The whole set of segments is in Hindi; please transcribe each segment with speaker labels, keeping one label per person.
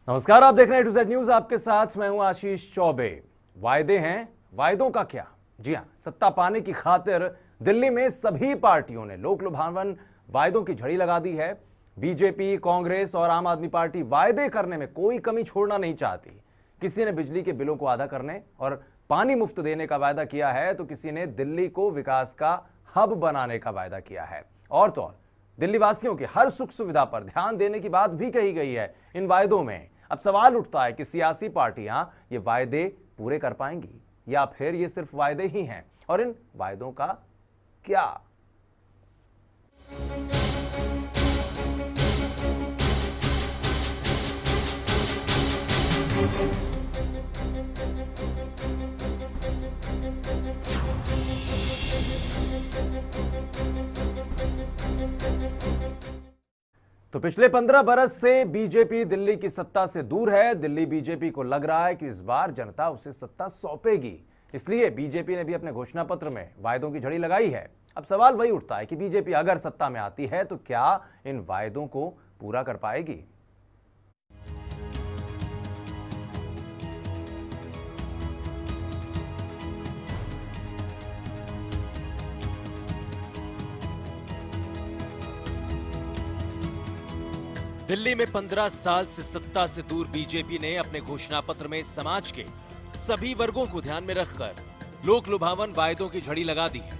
Speaker 1: नमस्कार, आप देख रहे हैं टू जेड न्यूज। आपके साथ मैं हूं आशीष चौबे। वायदे हैं, वायदों का क्या? जी हां, सत्ता पाने की खातिर दिल्ली में सभी पार्टियों ने लोक लुभावन वायदों की झड़ी लगा दी है। बीजेपी, कांग्रेस और आम आदमी पार्टी वायदे करने में कोई कमी छोड़ना नहीं चाहती। किसी ने बिजली के बिलों को आधा करने और पानी मुफ्त देने का वायदा किया है, तो किसी ने दिल्ली को विकास का हब बनाने का वायदा किया है। और तो और दिल्ली वासियों की हर सुख सुविधा पर ध्यान देने की बात भी कही गई है इन वायदों में। अब सवाल उठता है कि सियासी पार्टियां ये वायदे पूरे कर पाएंगी या फिर ये सिर्फ वायदे ही हैं, और इन वायदों का क्या? तो पिछले 15 बरस से बीजेपी दिल्ली की सत्ता से दूर है। दिल्ली बीजेपी को लग रहा है कि इस बार जनता उसे सत्ता सौंपेगी, इसलिए बीजेपी ने भी अपने घोषणा पत्र में वायदों की झड़ी लगाई है। अब सवाल वही उठता है कि बीजेपी अगर सत्ता में आती है तो क्या इन वायदों को पूरा कर पाएगी?
Speaker 2: दिल्ली में 15 साल से सत्ता से दूर बीजेपी ने अपने घोषणा पत्र में समाज के सभी वर्गों को ध्यान में रखकर लोक लुभावन वायदों की झड़ी लगा दी है।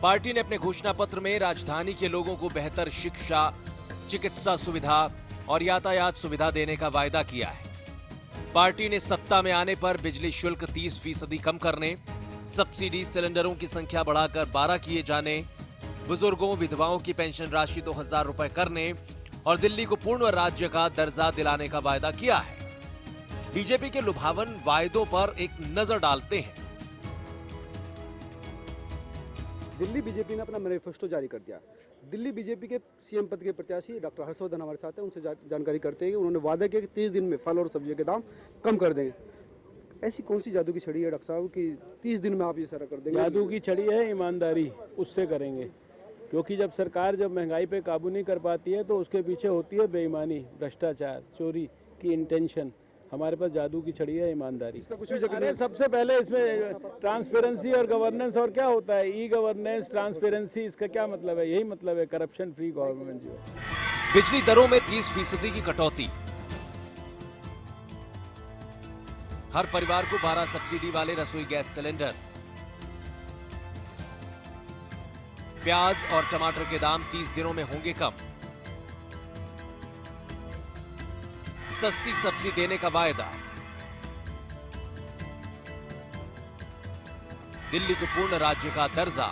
Speaker 2: पार्टी ने अपने घोषणा पत्र में राजधानी के लोगों को बेहतर शिक्षा, चिकित्सा सुविधा और यातायात सुविधा देने का वायदा किया है। पार्टी ने सत्ता में आने पर बिजली शुल्क 30% कम करने, सब्सिडी सिलेंडरों की संख्या बढ़ाकर 12 किए जाने, बुजुर्गों विधवाओं की पेंशन राशि 2000 रुपए करने और दिल्ली को पूर्ण राज्य का दर्जा दिलाने का वायदा किया है। बीजेपी के लुभावन वायदों पर एक नजर डालते हैं।
Speaker 3: दिल्ली बीजेपी ने अपना मैनिफेस्टो जारी कर दिया। दिल्ली बीजेपी के सीएम पद के प्रत्याशी डॉक्टर हर्षवर्धन हमारे साथ हैं, उनसे जानकारी करते हैं कि उन्होंने वादा किया कि 30 दिन में फल और सब्जियों के दाम कम कर देंगे। ऐसी कौन सी जादू की छड़ी है डॉक्टर साहब कि 30 दिन में आप ये सारा कर देंगे?
Speaker 4: जादू की छड़ी है ईमानदारी, उससे करेंगे। क्योंकि जब सरकार महंगाई पे काबू नहीं कर पाती है तो उसके पीछे होती है बेईमानी, भ्रष्टाचार, चोरी की इंटेंशन। हमारे पास जादू की छड़ी है ईमानदारी।
Speaker 3: इसका कुछ भी जिक्र
Speaker 4: अरे सबसे पहले इसमें ट्रांसपेरेंसी और गवर्नेंस, और क्या होता है ई गवर्नेंस, ट्रांसपेरेंसी, इसका क्या मतलब है? यही मतलब है करप्शन फ्री गवर्नमेंट जो।
Speaker 2: बिजली दरों में 30% की कटौती, हर परिवार को 12 सब्सिडी वाले रसोई गैस सिलेंडर, प्याज और टमाटर के दाम 30 दिनों में होंगे कम, सस्ती सब्जी देने का वायदा, दिल्ली को पूर्ण राज्य का दर्जा,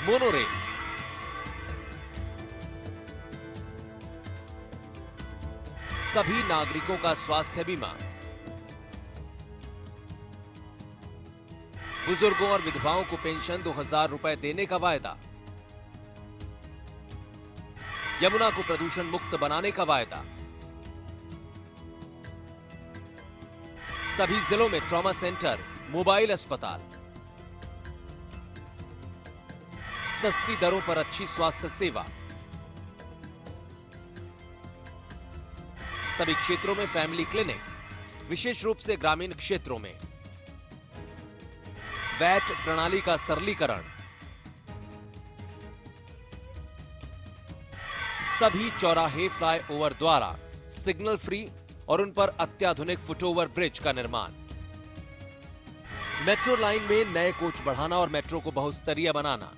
Speaker 2: मोनोरेल, सभी नागरिकों का स्वास्थ्य बीमा, बुजुर्गों और विधवाओं को पेंशन 2000 रुपए देने का वायदा, यमुना को प्रदूषण मुक्त बनाने का वायदा, सभी जिलों में ट्रॉमा सेंटर, मोबाइल अस्पताल, सस्ती दरों पर अच्छी स्वास्थ्य सेवा, सभी क्षेत्रों में फैमिली क्लिनिक, विशेष रूप से ग्रामीण क्षेत्रों में वैट प्रणाली का सरलीकरण, सभी चौराहे फ्लाईओवर द्वारा सिग्नल फ्री और उन पर अत्याधुनिक फुटओवर ब्रिज का निर्माण, मेट्रो लाइन में नए कोच बढ़ाना और मेट्रो को बहुस्तरीय बनाना,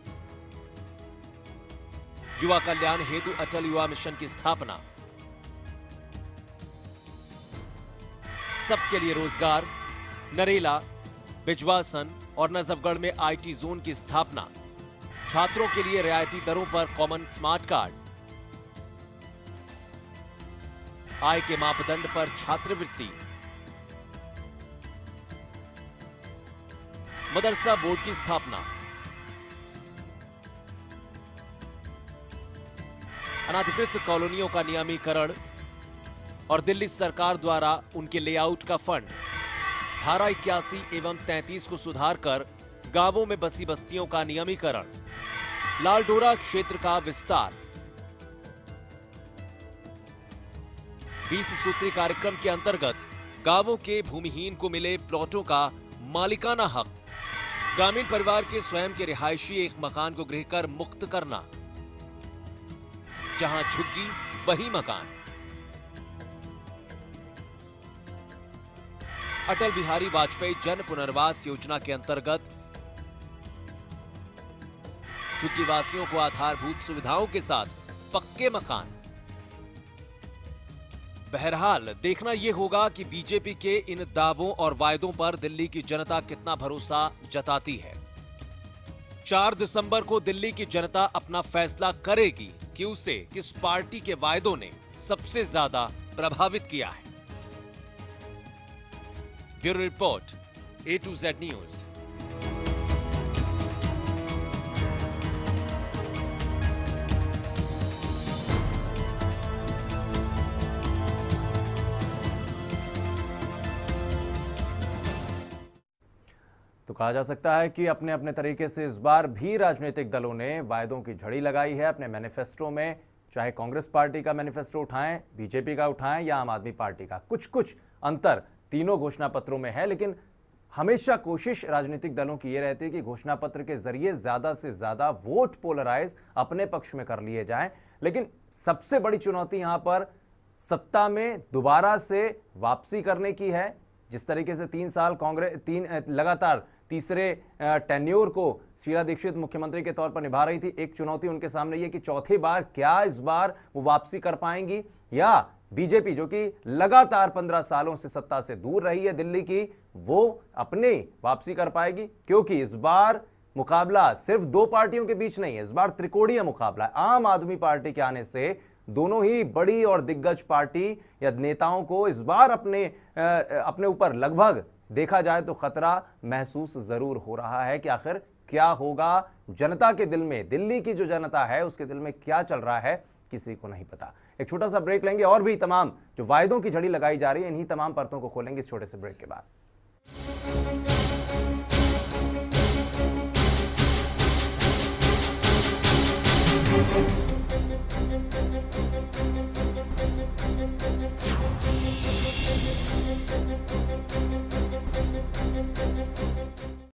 Speaker 2: युवा कल्याण हेतु अटल युवा मिशन की स्थापना, सबके लिए रोजगार, नरेला, बिजवासन और नजफगढ़ में आईटी जोन की स्थापना, छात्रों के लिए रियायती दरों पर कॉमन स्मार्ट कार्ड, आय के मापदंड पर छात्रवृत्ति, मदरसा बोर्ड की स्थापना, अनाधिकृत कॉलोनियों का नियमीकरण और दिल्ली सरकार द्वारा उनके लेआउट का फंड, धारा 81 एवं 33 को सुधार कर गांवों में बसी बस्तियों का नियमीकरण, लालडोरा क्षेत्र का विस्तार, 20 सूत्री कार्यक्रम के अंतर्गत गांवों के भूमिहीन को मिले प्लॉटों का मालिकाना हक, ग्रामीण परिवार के स्वयं के रिहायशी एक मकान को गृह कर मुक्त करना, जहां झुग्गी वही मकान। अटल बिहारी वाजपेयी जन पुनर्वास योजना के अंतर्गत झुग्गी वासियों को आधारभूत सुविधाओं के साथ पक्के मकान। बहरहाल देखना यह होगा कि बीजेपी के इन दावों और वायदों पर दिल्ली की जनता कितना भरोसा जताती है। 4 दिसंबर को दिल्ली की जनता अपना फैसला करेगी कि उसे किस पार्टी के वायदों ने सबसे ज्यादा प्रभावित किया है। Bureau report, A to Z news.
Speaker 1: तो कहा जा सकता है कि अपने अपने तरीके से इस बार भी राजनीतिक दलों ने वायदों की झड़ी लगाई है अपने मैनिफेस्टो में। चाहे कांग्रेस पार्टी का मैनिफेस्टो उठाएं, बीजेपी का उठाएं या आम आदमी पार्टी का, कुछ कुछ अंतर तीनों घोषणा पत्रों में है। लेकिन हमेशा कोशिश राजनीतिक दलों की यह रहती है कि घोषणा पत्र के जरिए ज्यादा से ज्यादा वोट पोलराइज अपने पक्ष में कर लिए जाएं। लेकिन सबसे बड़ी चुनौती यहां पर सत्ता में दोबारा से वापसी करने की है। जिस तरीके से 3 साल कांग्रेस लगातार तीसरे टेन्योर को शीला दीक्षित मुख्यमंत्री के तौर पर निभा रही थी, एक चुनौती उनके सामने ये कि चौथी बार क्या इस बार वो वापसी कर पाएंगी, या बीजेपी जो कि लगातार 15 सालों से सत्ता से दूर रही है दिल्ली की, वो अपनी वापसी कर पाएगी। क्योंकि इस बार मुकाबला सिर्फ 2 पार्टियों के बीच नहीं है, इस बार त्रिकोणीय मुकाबला है। आम आदमी पार्टी के आने से दोनों ही बड़ी और दिग्गज पार्टी या नेताओं को इस बार अपने ऊपर लगभग देखा जाए तो खतरा महसूस जरूर हो रहा है कि आखिर क्या होगा। जनता के दिल में, दिल्ली की जो जनता है उसके दिल में क्या चल रहा है किसी को नहीं पता। एक छोटा सा ब्रेक लेंगे और भी तमाम जो वायदों की झड़ी लगाई जा रही है इन्हीं तमाम परतों को खोलेंगे इस छोटे से ब्रेक के बाद।